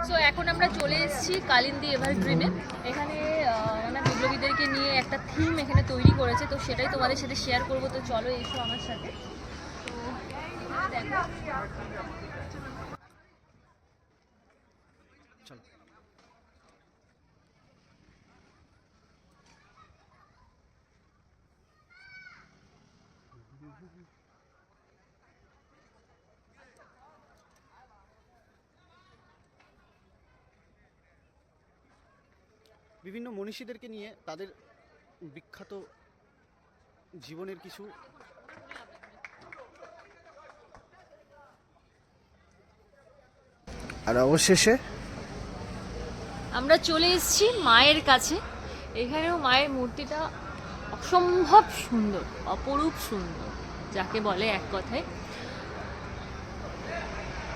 So এখন আমরা চলে এসেছি কালিন্দী এভারগ্রিনে। এখানে মানে বিপ্লবীদেরকে নিয়ে একটা থিম এখানে তৈরি করেছে, তো সেটাই তোমাদের সাথে শেয়ার করবো। তো চলো এসো আমার সাথে। তো এখানে দেখো বিভিন্ন মনীষীদেরকে নিয়ে তাদের বিখ্যাত জীবনের কিছু আর অবশেষে আমরা চলে এসেছি মায়ের কাছে। এখানেও মায়ের মূর্তিটা অসম্ভব সুন্দর, অপরূপ সুন্দর, যাকে বলে এক কথায়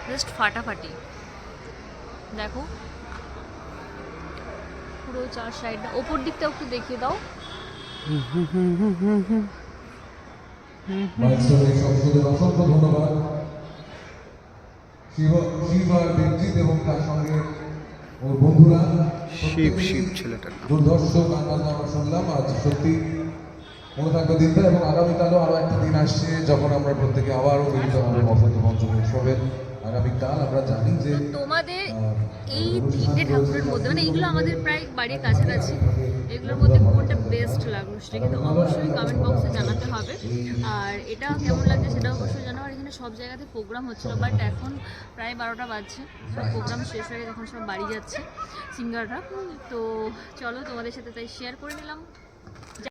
জাস্ট ফাটাফাটি। দেখো পুরো চার সাইডটা, ওপর দিকটা একটু দেখিয়ে দাও। অসংখ্য ধন্যবাদ শিব আর দেবজিৎ এবং তার সঙ্গে ওর বন্ধুরা। শিব ছেলেটার নাম। দুর্ধর্ষ গান বাজনা আমরা শুনলাম। আজ সত্যি মনে থাকবে দিনটা, এবং আগামীকালও আরও একটা দিন আসছে যখন আমরা প্রত্যেকে আবারও মিলিত হবে বসন্ত পঞ্চমী উৎসবের আগামীকাল। আমরা জানি যে তোমাদের এই তিনটে ঠাকুরের মধ্যে, মানে এগুলো আমাদের প্রায় বাড়ির কাছাকাছি, এগুলোর মধ্যে কোনটা বেস্ট লাগলো সেটা কিন্তু অবশ্যই কমেন্ট বক্সে জানাতে হবে। আর এটা কেমন লাগছে সেটা অবশ্যই জানাও। আর এখানে সব জায়গাতে প্রোগ্রাম হচ্ছিল, বাট এখন প্রায় 12টা বাজছে, সব প্রোগ্রাম শেষ হয়ে যখন সব বাড়ি যাচ্ছে সিঙ্গাররা। তো চলো তোমাদের সাথে তাই শেয়ার করে নিলাম।